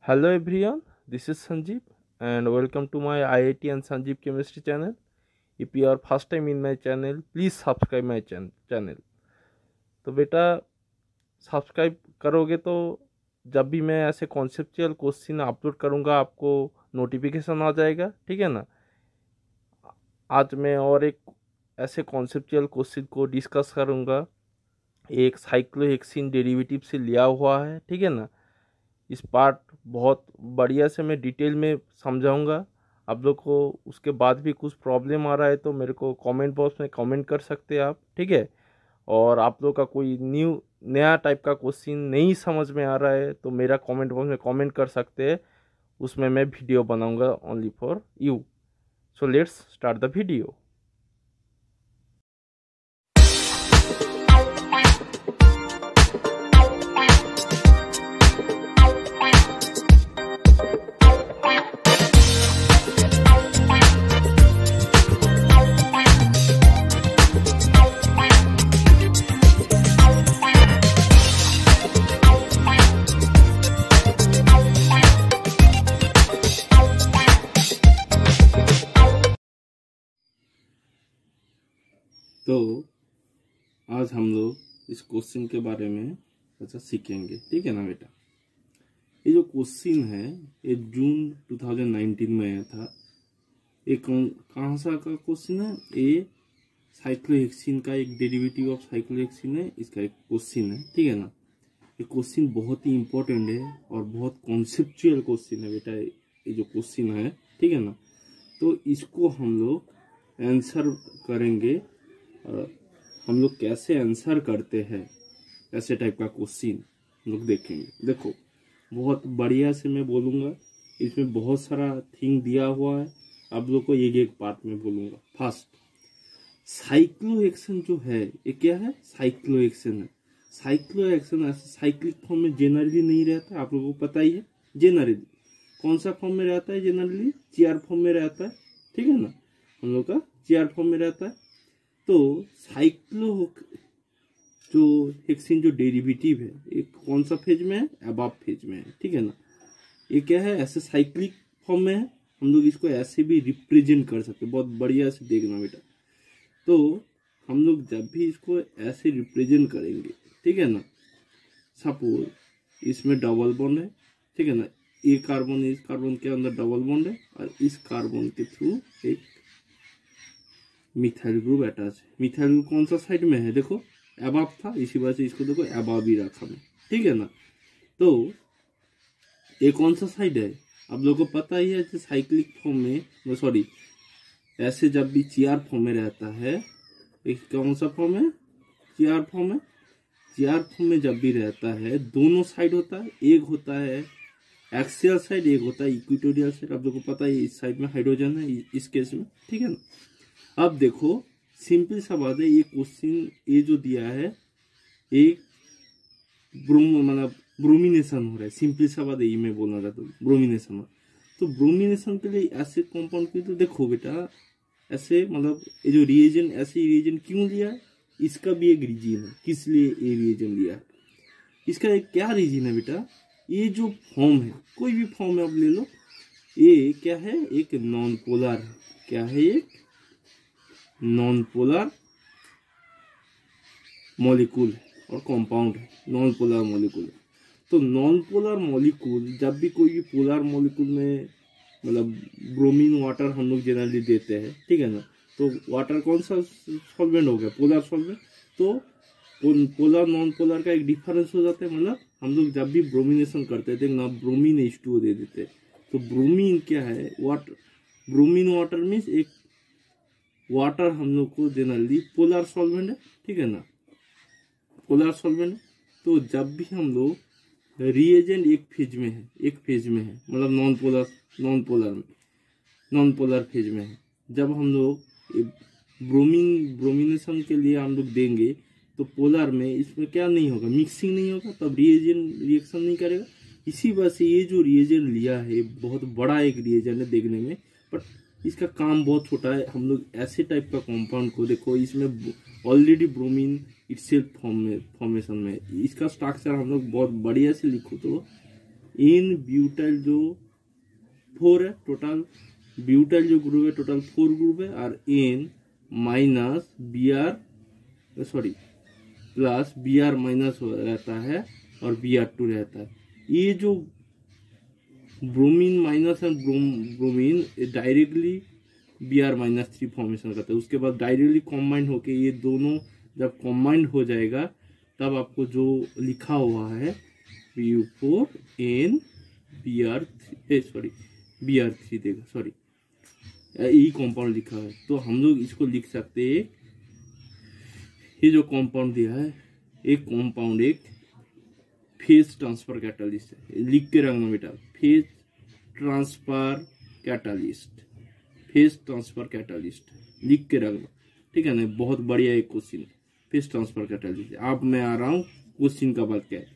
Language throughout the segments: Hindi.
Hello everyone, this is Sanjeev and welcome to my IIT and Sanjeev Chemistry channel. If you are first time in my channel, please subscribe my channel. तो बेटा सब्सक्राइब करोगे तो जब भी मैं ऐसे कॉन्सेप्चुअल क्वेश्चन अपलोड करूँगा आपको नोटिफिकेशन आ जाएगा, ठीक है ना। आज मैं और एक ऐसे कॉन्सेप्चुअल क्वेश्चन को डिस्कस करूँगा, एक साइक्लोहेक्सिन डेरिवेटिव से लिया हुआ है, ठीक है ना। इस पार्ट बहुत बढ़िया से मैं डिटेल में समझाऊंगा। आप लोग को उसके बाद भी कुछ प्रॉब्लम आ रहा है तो मेरे को कमेंट बॉक्स में कमेंट कर सकते हैं आप, ठीक है। और आप लोग का कोई नया टाइप का क्वेश्चन नहीं समझ में आ रहा है तो मेरा कमेंट बॉक्स में कमेंट कर सकते हैं, उसमें मैं वीडियो बनाऊंगा only for you. So let's start the video. तो आज हम लोग इस क्वेश्चन के बारे में अच्छा सीखेंगे, ठीक है ना बेटा। ये जो क्वेश्चन है ये जून 2019 में आया था। ये कहाँ सा का क्वेश्चन है? ये साइक्लोहेक्सिन का एक डेरिवेटिव ऑफ साइक्लोहेक्सिन है, इसका एक क्वेश्चन है, ठीक है ना। ये क्वेश्चन बहुत ही इंपॉर्टेंट है और बहुत कॉन्सेप्चुअल क्वेश्चन है बेटा, ये जो क्वेश्चन है, ठीक है ना। तो इसको हम लोग आंसर करेंगे और हम लोग कैसे आंसर करते हैं ऐसे टाइप का क्वेश्चन हम लोग देखेंगे। देखो बहुत बढ़िया से मैं बोलूँगा, इसमें बहुत सारा थिंग दिया हुआ है, आप लोग को एक एक पार्ट में बोलूँगा। फर्स्ट, साइक्लोहेक्सिन जो है ये क्या है? साइक्लोहेक्सिन है। साइक्लोहेक्सिन ऐसे साइक्लिक फॉर्म में जनरली नहीं रहता, आप लोगों को पता ही है। जनरली कौन सा फॉर्म में रहता है? जनरली चेयर फॉर्म में रहता है, ठीक है ना। हम लोग का चेयर फॉर्म में रहता है। तो जो हेक्सिन जो डेरिवेटिव है ये कौन सा फेज में है? अबव फेज में है, ठीक है ना। ये क्या है? ऐसे साइक्लिक फॉर्म में है। हम लोग इसको ऐसे भी रिप्रेजेंट कर सकते हैं, बहुत बढ़िया से देखना बेटा। तो हम लोग जब भी इसको ऐसे रिप्रेजेंट करेंगे, ठीक है ना, सपोज इसमें डबल बॉन्ड है, ठीक है ना। ये कार्बन इस कार्बन के अंदर डबल बॉन्ड है और इस कार्बन के थ्रू एक मिथाइल ग्रुप अटैच है। मिथाइल ग्रुप कौन सा साइड में है? देखो अबव था, इसी वजह से इसको देखो अबव ही रखा मैं, ठीक है ना। तो ये कौन सा साइड है? आप लोगों को पता ही है कि साइक्लिक फॉर्म में, सॉरी, ऐसे जब भी चेयर फॉर्म में रहता है, एक कौन सा फॉर्म है? चेयर फॉर्म है। चेयर फॉर्म में जब भी रहता है दोनों साइड होता है, एक होता है एक्सियल साइड, एक होता है इक्वेटोरियल साइड। आप लोगों को पता है इस साइड में हाइड्रोजन है इस केस में, ठीक है ना। अब देखो सिंपल सा बात है, ये क्वेश्चन ये जो दिया है एक मतलब ब्रोमिनेशन हो रहा है। सिंपल सा बात है, ये मैं बोलना चाहता हूँ ब्रोमिनेशन। तो ब्रोमिनेशन के लिए ऐसे कंपाउंड की तो देखो बेटा, ऐसे मतलब ये जो रिएजेंट, ऐसे रिएजेंट क्यों लिया है? इसका भी एक रीजन है किस लिए ये रिएजेंट लिया है। इसका एक क्या रीजन है बेटा? ये जो फॉर्म है, कोई भी फॉर्म आप ले लो, ये क्या है? एक नॉन पोलर है। क्या है? एक नॉन पोलर मॉलिक्यूल और कंपाउंड है, नॉन पोलर मॉलिक्यूल। तो नॉन पोलर मॉलिक्यूल जब भी कोई भी पोलर मॉलिक्यूल में, मतलब ब्रोमीन वाटर हम लोग जनरली देते हैं, ठीक है ना। तो वाटर कौन सा सॉल्वेंट हो गया? Polar solvent. तो पोलर नॉन पोलर का एक डिफरेंस हो जाता है, मतलब हम लोग जब भी ब्रोमिनेशन करते थे ना, ब्रोमीन H2O दे देते। तो ब्रोमीन क्या है? वाटर, ब्रोमीन वाटर मीन्स एक वाटर हम लोग को जनरली पोलर सॉल्वेंट है, ठीक है ना, पोलर सॉल्वेंट है। तो जब भी हम लोग रिएजेंट एक फेज में है, एक फेज में है, मतलब नॉन पोलर फेज में है, जब हम लोग ब्रोमिनेशन के लिए हम लोग देंगे तो पोलर में इसमें क्या नहीं होगा? मिक्सिंग नहीं होगा, तब रिएजेंट रिएक्शन नहीं करेगा। इसी वजह से ये जो रिएजेंट लिया है बहुत बड़ा एक रिएजेंट है देखने में, बट इसका काम बहुत छोटा है। हम लोग ऐसे टाइप का कंपाउंड को देखो, इसमें ऑलरेडी ब्रोमीन इटसेल्फ फॉर्मेशन में, इसका स्ट्रक्चर हम लोग बहुत बढ़िया से लिखो तो इन ब्यूटाइल जो 4 है, टोटल ब्यूटाइल जो ग्रुप है टोटल 4 ग्रुप है, और N minus B R sorry plus B R minus रहता है और बी आर 2 रहता है। ये जो bromine minus and bromine directly B R minus 3 formation करता है। उसके बाद डायरेक्टली कॉम्बाइंड होके ये दोनों जब कॉम्बाइंड हो जाएगा तब आपको जो लिखा हुआ है PU4N BR3 देगा, सॉरी यही कॉम्पाउंड लिखा है। तो हम लोग इसको लिख सकते हैं, ये जो कॉम्पाउंड दिया है एक कॉम्पाउंड एक फेज ट्रांसफर कैटालिस्ट है। लिख के रखना बेटा, फेज ट्रांसफर कैटालिस्ट लिख के रखना, ठीक है ना। बहुत बढ़िया एक क्वेश्चन फेज ट्रांसफर कैटालिस्ट। अब मैं आ रहा हूँ क्वेश्चन का बात क्या है।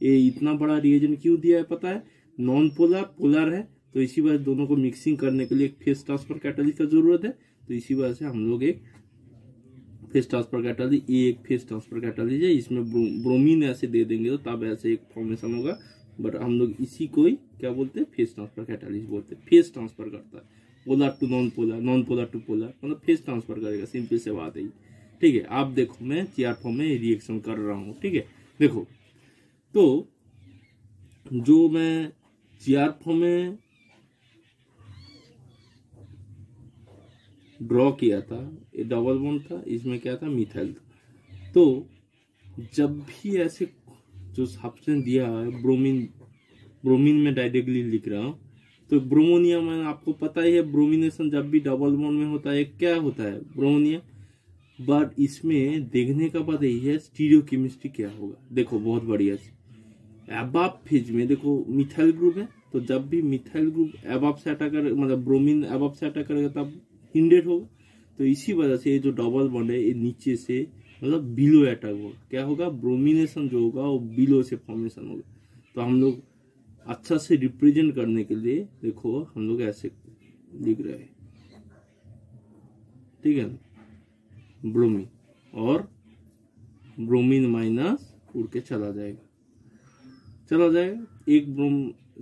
ये इतना बड़ा रिएजेंट क्यों दिया है पता है, नॉन पोलर पोलर है, तो इसी वजह से दोनों को मिक्सिंग करने के लिए एक फेज ट्रांसफर कैटालिस्ट का जरूरत है। तो इसी वजह से हम लोग एक फेज ट्रांसफर कैटालिस्ट, ये एक फेज ट्रांसफर कैटालिस्ट है, इसमें ब्रोमीन ऐसे दे देंगे तो तब ऐसे एक फॉर्मेशन होगा। बट हम लोग इसी को ही क्या बोलते हैं, फेज ट्रांसफर कैटालिस्ट बोलते हैं। फेज ट्रांसफर करता है polar to non polar, non polar to polar, मतलब फेज ट्रांसफर करेगा, सिंपल से बात है। ठीक है, आप देखो मैं CR फॉर्म में रिएक्शन कर रहा हूँ, ठीक है। देखो तो जो मैं CR फॉर्म में ड्रॉ किया था, ये डबल बॉन्ड था, इसमें क्या था, मिथाइल था। तो जब भी ऐसे जो सब्सटेंस दिया है, ब्रोमीन में डायरेक्टली लिख रहा हूँ, तो ब्रोमोनियम में आपको पता ही है, ब्रोमिनेशन जब भी डबल बॉन्ड में होता है क्या होता है, ब्रोमोनियम। बट इसमें देखने का बात यही है स्टीरियोकेमिस्ट्री क्या होगा। देखो बहुत बढ़िया से एबाब फेज में देखो मिथाइल ग्रुप है, तो जब भी मिथाइल ग्रुप एबाब से अटैक कर, मतलब ब्रोमीन एबाब से अटैक करेगा तब हिंडेड होगा। तो इसी वजह से ये जो डबल बॉन्ड है ये नीचे से मतलब बिलो अटैक होगा। क्या होगा, ब्रोमिनेशन जो होगा वो बिलो से फॉर्मेशन होगा। तो हम लोग अच्छा से रिप्रेजेंट करने के लिए देखो हम लोग ऐसे लिख रहे हैं, ठीक है ना, ब्रोमीन और ब्रोमीन माइनस उड़ के चला जाएगा। एक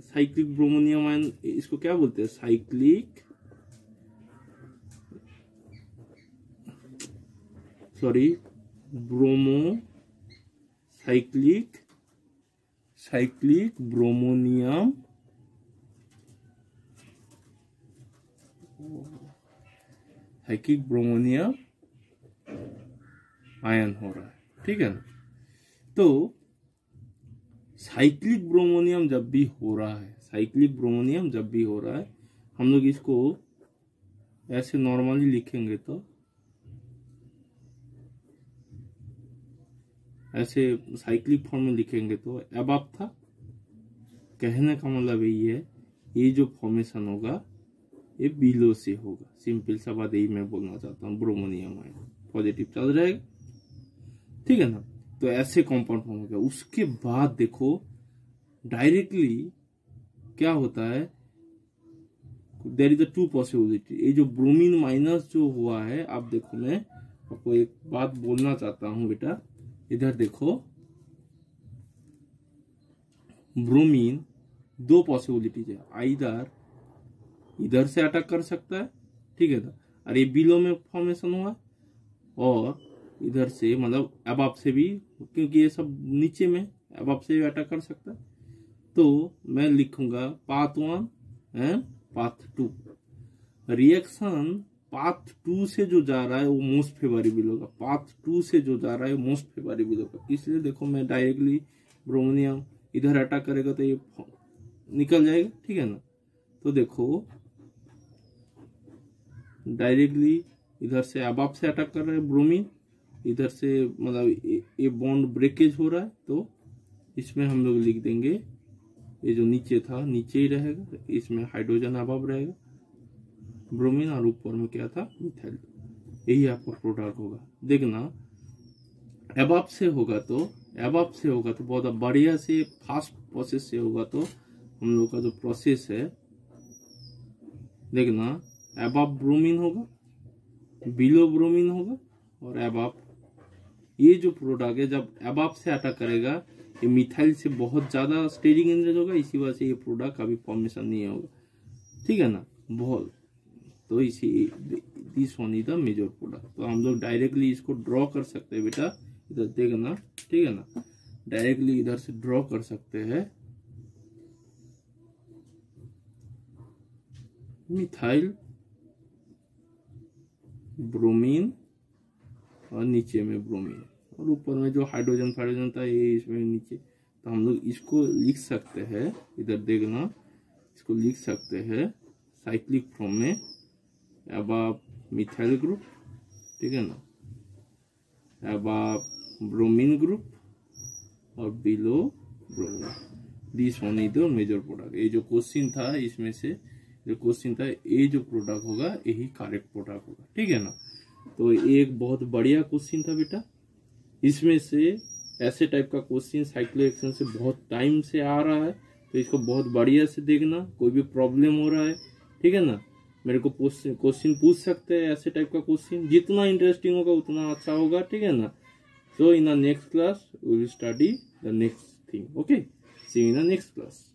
साइक्लिक ब्रोमोनियम आयन, इसको क्या बोलते हैं, साइक्लिक ब्रोमोनियम आयन हो रहा है, ठीक है ना। तो साइक्लिक ब्रोमोनियम जब भी हो रहा है, हम लोग इसको ऐसे नॉर्मली लिखेंगे तो ऐसे साइक्लिक फॉर्म में लिखेंगे तो एबाब था। कहने का मतलब यही है, ये जो फॉर्मेशन होगा ये बिलो से होगा। सिंपल सा बात यही मैं बोलना चाहता हूँ। ब्रोमोनियम आयन पॉजिटिव चल जाएगा, ठीक है ना। तो ऐसे कंपाउंड फॉर्म होगा। उसके बाद देखो डायरेक्टली क्या होता है, देयर इज अ 2 पॉसिबिलिटी। ये जो ब्रोमीन माइनस जो हुआ है, आप देखो मैं आपको एक बात बोलना चाहता हूं बेटा, इधर देखो ब्रोमीन 2 पॉसिबिलिटीज है, आइदर इधर से अटैक कर सकता है, ठीक है ना, और ये बिलो में फॉर्मेशन हुआ, और इधर से मतलब अबाब से भी, क्योंकि ये सब नीचे में अबाब से भी अटैक कर सकता है। तो मैं लिखूंगा path 1 and path 2। Reaction path 2 से जो जा रहा है वो मोस्ट फेवरेबल होगा, पाथ 2 से जो जा रहा है वो मोस्ट फेवरेबल होगा। इसलिए देखो मैं डायरेक्टली ब्रोमोनियम इधर अटैक करेगा तो ये निकल जाएगा, ठीक है ना। तो देखो डायरेक्टली इधर से अबाब से अटैक कर रहा है ब्रोमीन, इधर से मतलब ये बॉन्ड ब्रेकेज हो रहा है, तो इसमें हम लोग लिख देंगे ये जो नीचे था नीचे ही रहेगा, इसमें हाइड्रोजन अबाब रहेगा ब्रोमीन, और ऊपर में क्या था, मिथाइल। यही आपका प्रोडक्ट होगा। देखना अबाब से होगा तो बहुत बढ़िया से फास्ट प्रोसेस से होगा। तो हम लोग का जो प्रोसेस है देखना, अबाब ब्रोमीन होगा, बिलो ब्रोमीन होगा, और अबाब। ये जो प्रोडक्ट है जब अबाब से अटैक करेगा ये मिथाइल से बहुत ज्यादा स्टेरिक इंजन होगा, इसी वजह से ये प्रोडक्ट अभी फॉर्मेशन नहीं होगा, ठीक है ना। बहुत तो इसी this one is the major product. तो हम लोग डायरेक्टली इसको ड्रॉ कर सकते हैं बेटा, इधर देखना, ठीक है ना, डायरेक्टली इधर से ड्रॉ कर सकते हैं मिथाइल ब्रोमीन और नीचे में ब्रोमीन और ऊपर में जो हाइड्रोजन फाइड्रोजन था ये इसमें नीचे। तो हम लोग इसको लिख सकते हैं, इधर देखना, इसको लिख सकते हैं साइक्लिक फॉर्म में अबाव मिथाइल ग्रुप, ठीक है ना, अबाव ब्रोमीन ग्रुप और below bromine. This one is the major product. ये जो क्वेश्चन था इसमें से जो क्वेश्चन था, ये जो प्रोडक्ट होगा यही करेक्ट प्रोडक्ट होगा, ठीक है ना। तो एक बहुत बढ़िया क्वेश्चन था बेटा। इसमें से ऐसे टाइप का क्वेश्चन साइक्लोहेक्सेन से बहुत टाइम से आ रहा है, तो इसको बहुत बढ़िया से देखना। कोई भी प्रॉब्लम हो रहा है, ठीक है ना, मेरे को क्वेश्चन पूछ सकते हैं। ऐसे टाइप का क्वेश्चन जितना इंटरेस्टिंग होगा उतना अच्छा होगा, ठीक है ना। So in the next class we will study the next thing. Okay, see you in the next class.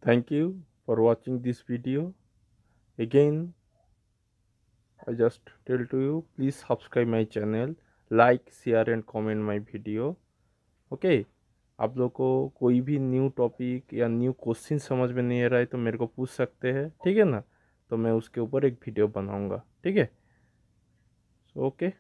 Thank you for watching this video. Again, I just tell to you, please subscribe my channel, like, share and comment my video. Okay, आप लोग को कोई भी न्यू टॉपिक या न्यू क्वेश्चन समझ में नहीं आ रहा है तो मेरे को पूछ सकते हैं, ठीक है ना। तो मैं उसके ऊपर एक वीडियो बनाऊंगा, ठीक है। ओके।